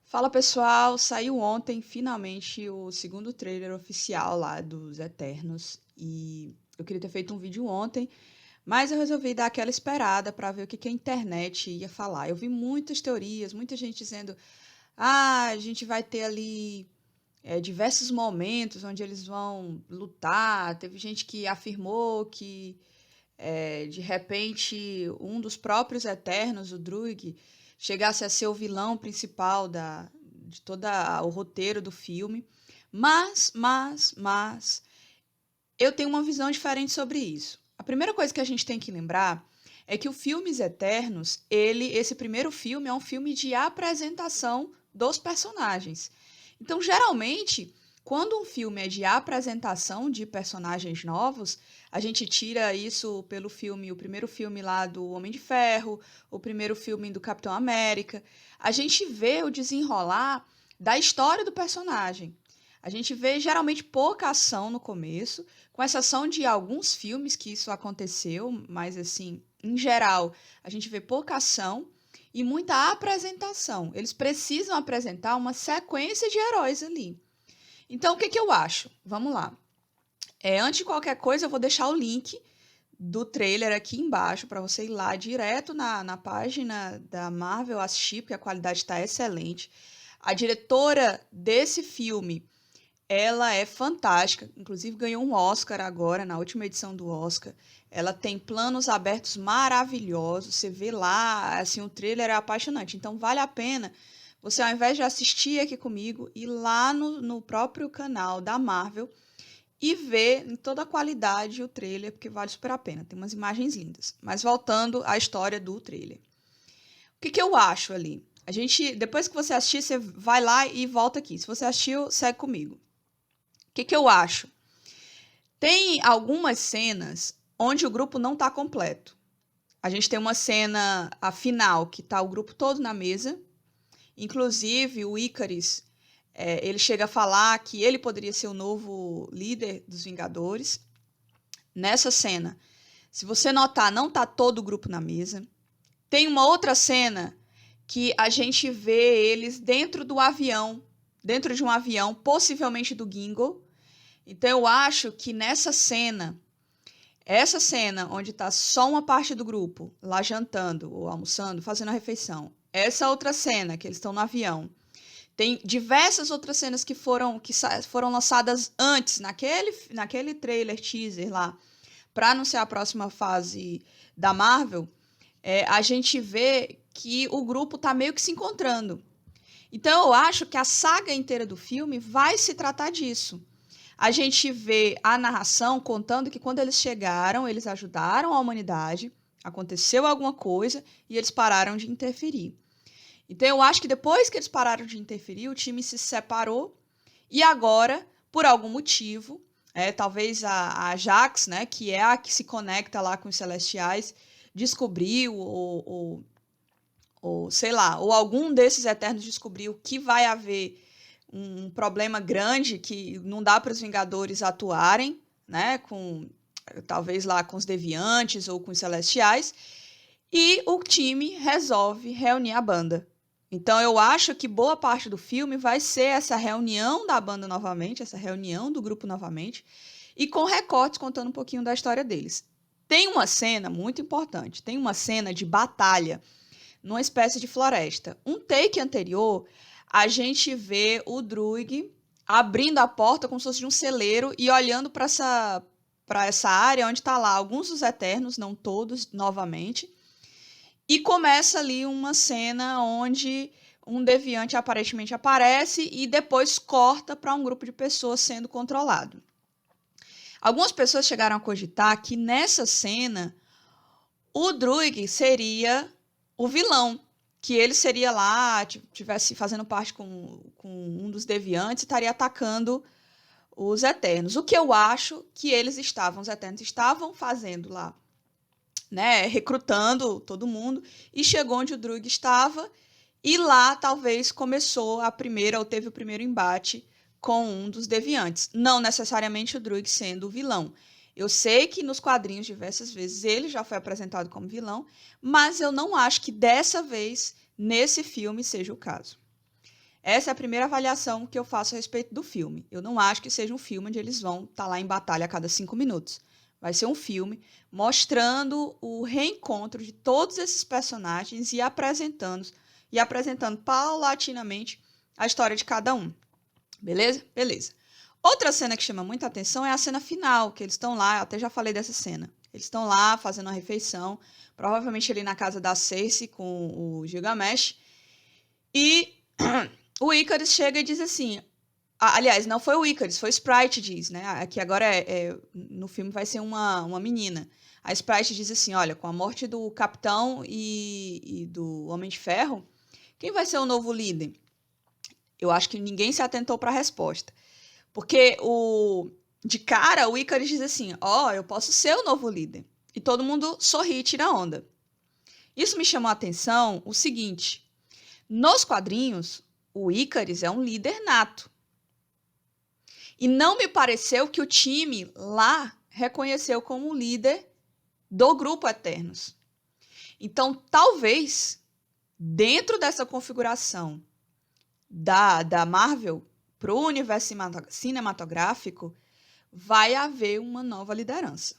Fala pessoal, saiu ontem finalmente o segundo trailer oficial lá dos Eternos e eu queria ter feito um vídeo ontem, mas eu resolvi dar aquela esperada para ver o que a internet ia falar. Eu vi muitas teorias, muita gente dizendo: a gente vai ter ali diversos momentos onde eles vão lutar. Teve gente que afirmou que de repente um dos próprios Eternos, o Druig, chegasse a ser o vilão principal de todo o roteiro do filme. Mas, eu tenho uma visão diferente sobre isso. A primeira coisa que a gente tem que lembrar é que o Filmes Eternos, esse primeiro filme é um filme de apresentação dos personagens. Então, geralmente, quando um filme é de apresentação de personagens novos, a gente tira isso pelo filme, o primeiro filme lá do Homem de Ferro, o primeiro filme do Capitão América. A gente vê o desenrolar da história do personagem. A gente vê geralmente pouca ação no começo, com exceção de alguns filmes que isso aconteceu, mas assim, em geral, a gente vê pouca ação e muita apresentação. Eles precisam apresentar uma sequência de heróis ali. Então, o que que eu acho? Vamos lá. Antes de qualquer coisa, eu vou deixar o link do trailer aqui embaixo para você ir lá direto na página da Marvel assistir, porque a qualidade está excelente. A diretora desse filme, ela é fantástica, inclusive ganhou um Oscar agora, na última edição do Oscar. Ela tem planos abertos maravilhosos, você vê lá, assim, o trailer é apaixonante. Então vale a pena você, ao invés de assistir aqui comigo, ir lá no próprio canal da Marvel e ver em toda a qualidade o trailer, porque vale super a pena. Tem umas imagens lindas. Mas voltando à história do trailer. O que eu acho ali? Depois que você assistir, você vai lá e volta aqui. Se você assistiu, segue comigo. O que eu acho? Tem algumas cenas onde o grupo não está completo. A gente tem uma cena, a final, que está o grupo todo na mesa. Inclusive, o Icarus, ele chega a falar que ele poderia ser o novo líder dos Vingadores. Nessa cena, se você notar, não está todo o grupo na mesa. Tem uma outra cena que a gente vê eles dentro de um avião, possivelmente do Gingo. Então eu acho que essa cena onde está só uma parte do grupo, lá jantando ou almoçando, fazendo a refeição, essa outra cena que eles estão no avião, tem diversas outras cenas que foram lançadas antes, naquele trailer teaser lá, para anunciar a próxima fase da Marvel, a gente vê que o grupo está meio que se encontrando. Então eu acho que a saga inteira do filme vai se tratar disso. A gente vê a narração contando que quando eles chegaram, eles ajudaram a humanidade, aconteceu alguma coisa e eles pararam de interferir. Então eu acho que depois que eles pararam de interferir, o time se separou e agora, por algum motivo, talvez a Jax, né, que é a que se conecta lá com os Celestiais, descobriu ou sei lá, ou algum desses Eternos descobriu que vai haver um problema grande que não dá para os Vingadores atuarem, né, talvez lá com os Deviantes ou com os Celestiais, e o time resolve reunir a banda. Então eu acho que boa parte do filme vai ser essa reunião da banda novamente, essa reunião do grupo novamente, e com recortes contando um pouquinho da história deles. Tem uma cena muito importante, tem uma cena de batalha numa espécie de floresta. Um take anterior, a gente vê o Druig abrindo a porta como se fosse de um celeiro e olhando para essa área onde está lá alguns dos Eternos, não todos, novamente. E começa ali uma cena onde um deviante aparentemente aparece e depois corta para um grupo de pessoas sendo controlado. Algumas pessoas chegaram a cogitar que nessa cena o Druig seria o vilão, que ele seria lá, tivesse fazendo parte com um dos deviantes e estaria atacando os Eternos. O que eu acho que os Eternos estavam fazendo lá, né, recrutando todo mundo, e chegou onde o Druig estava, e lá talvez teve o primeiro embate com um dos deviantes. Não necessariamente o Druig sendo o vilão. Eu sei que nos quadrinhos, diversas vezes, ele já foi apresentado como vilão, mas eu não acho que dessa vez, nesse filme, seja o caso. Essa é a primeira avaliação que eu faço a respeito do filme. Eu não acho que seja um filme onde eles vão estar lá em batalha a cada 5 minutos. Vai ser um filme mostrando o reencontro de todos esses personagens e apresentando paulatinamente a história de cada um. Beleza? Beleza. Outra cena que chama muita atenção é a cena final, que eles estão lá, eu até já falei dessa cena. Eles estão lá fazendo uma refeição, provavelmente ali na casa da Cersei com o Gilgamesh. E o Icarus chega e diz assim... Aliás, não foi o Icarus, foi o Sprite diz, né? Aqui agora no filme vai ser uma menina. A Sprite diz assim, olha, com a morte do Capitão e do Homem de Ferro, quem vai ser o novo líder? Eu acho que ninguém se atentou para a resposta. Porque de cara, o Icarus diz assim, eu posso ser o novo líder. E todo mundo sorri e tira onda. Isso me chamou a atenção o seguinte, nos quadrinhos, o Icarus é um líder nato. E não me pareceu que o time lá reconheceu como líder do grupo Eternos. Então, talvez, dentro dessa configuração da Marvel para o universo cinematográfico, vai haver uma nova liderança.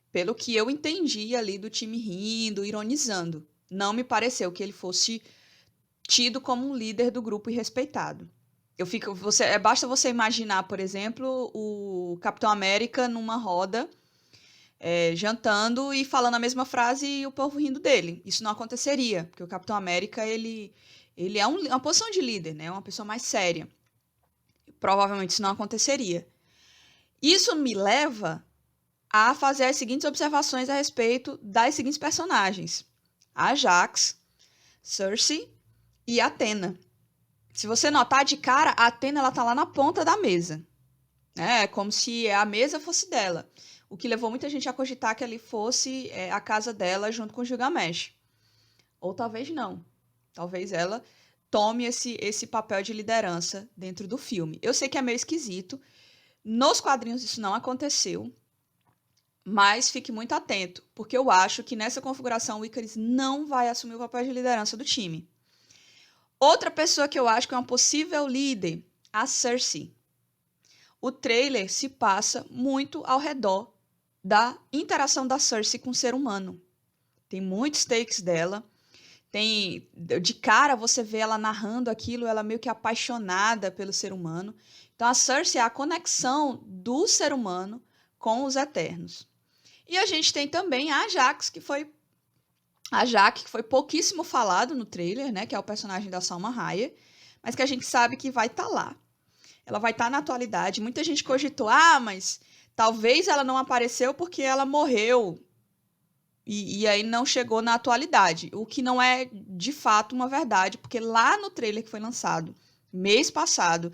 Pelo que eu entendi ali do time rindo, ironizando. Não me pareceu que ele fosse tido como um líder do grupo e respeitado. Basta você imaginar, por exemplo, o Capitão América numa roda, jantando e falando a mesma frase e o povo rindo dele. Isso não aconteceria, porque o Capitão América, ele é uma posição de líder, né? Uma pessoa mais séria. Provavelmente isso não aconteceria. Isso me leva a fazer as seguintes observações a respeito das seguintes personagens. A Ajax, Cersei e Athena. Se você notar de cara, a Athena ela tá lá na ponta da mesa. É como se a mesa fosse dela. O que levou muita gente a cogitar que ali fosse a casa dela junto com o Gilgamesh. Ou talvez não. Talvez ela tome esse papel de liderança dentro do filme. Eu sei que é meio esquisito. Nos quadrinhos isso não aconteceu. Mas fique muito atento, porque eu acho que nessa configuração o Icarus não vai assumir o papel de liderança do time. Outra pessoa que eu acho que é uma possível líder, a Cersei. O trailer se passa muito ao redor da interação da Cersei com o ser humano. Tem muitos takes dela. De cara você vê ela narrando aquilo, ela meio que apaixonada pelo ser humano. Então a Cersei é a conexão do ser humano com os Eternos. E a gente tem também a Jaque, que foi pouquíssimo falado no trailer, né? Que é o personagem da Salma Hayek, mas que a gente sabe que vai estar lá. Ela vai estar na atualidade. Muita gente cogitou, mas talvez ela não apareceu porque ela morreu e aí não chegou na atualidade. O que não é, de fato, uma verdade, porque lá no trailer que foi lançado mês passado,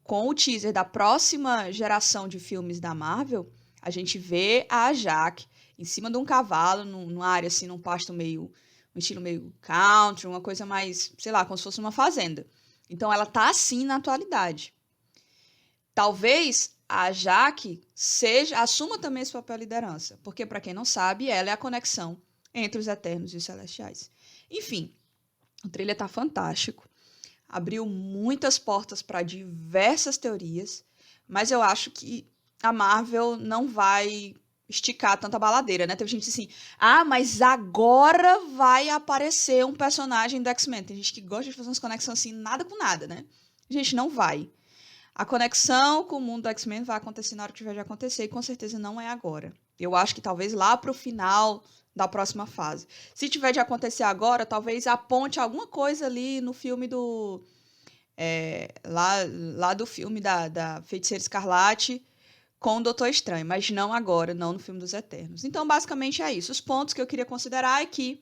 com o teaser da próxima geração de filmes da Marvel, a gente vê a Jaque em cima de um cavalo, numa área assim, num pasto um estilo meio country, uma coisa mais, sei lá, como se fosse uma fazenda. Então ela tá assim na atualidade. Talvez a Jaque assuma também esse papel de liderança, porque para quem não sabe, ela é a conexão entre os Eternos e os Celestiais. Enfim, o trailer tá fantástico. Abriu muitas portas para diversas teorias, mas eu acho que a Marvel não vai esticar tanta baladeira, né? Teve gente assim, mas agora vai aparecer um personagem do X-Men. Tem gente que gosta de fazer umas conexões assim, nada com nada, né? Gente, não vai. A conexão com o mundo do X-Men vai acontecer na hora que tiver de acontecer, e com certeza não é agora. Eu acho que talvez lá pro final da próxima fase. Se tiver de acontecer agora, talvez aponte alguma coisa ali no filme do... lá do filme da Feiticeira Escarlate, com o Doutor Estranho, mas não agora, não no filme dos Eternos. Então, basicamente é isso. Os pontos que eu queria considerar é que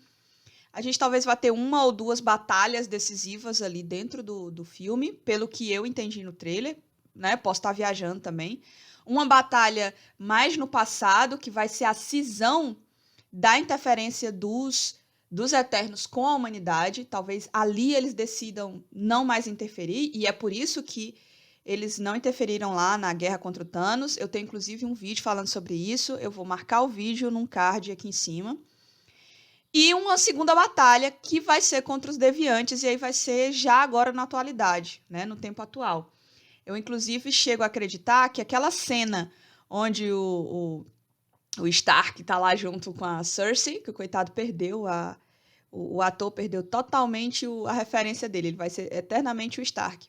a gente talvez vá ter uma ou duas batalhas decisivas ali dentro do filme, pelo que eu entendi no trailer, né? Posso estar viajando também. Uma batalha mais no passado, que vai ser a cisão da interferência dos Eternos com a humanidade. Talvez ali eles decidam não mais interferir, e é por isso que eles não interferiram lá na guerra contra o Thanos. Eu tenho, inclusive, um vídeo falando sobre isso. Eu vou marcar o vídeo num card aqui em cima. E uma segunda batalha que vai ser contra os deviantes, e aí vai ser já agora na atualidade, né? No tempo atual. Eu, inclusive, chego a acreditar que aquela cena onde o Stark tá lá junto com a Cersei, que o coitado perdeu, o ator perdeu totalmente a referência dele. Ele vai ser eternamente o Stark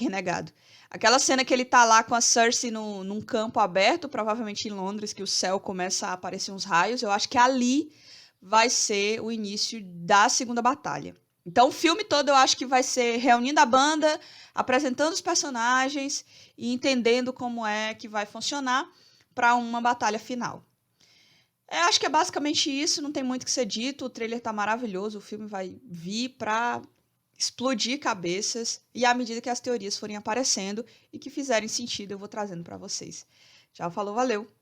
renegado. Aquela cena que ele tá lá com a Cersei num campo aberto, provavelmente em Londres, que o céu começa a aparecer uns raios, eu acho que ali vai ser o início da segunda batalha. Então, o filme todo eu acho que vai ser reunindo a banda, apresentando os personagens e entendendo como é que vai funcionar para uma batalha final. Acho que é basicamente isso, não tem muito o que ser dito. O trailer tá maravilhoso, o filme vai vir para explodir cabeças e à medida que as teorias forem aparecendo e que fizerem sentido, eu vou trazendo para vocês. Tchau, falou, valeu!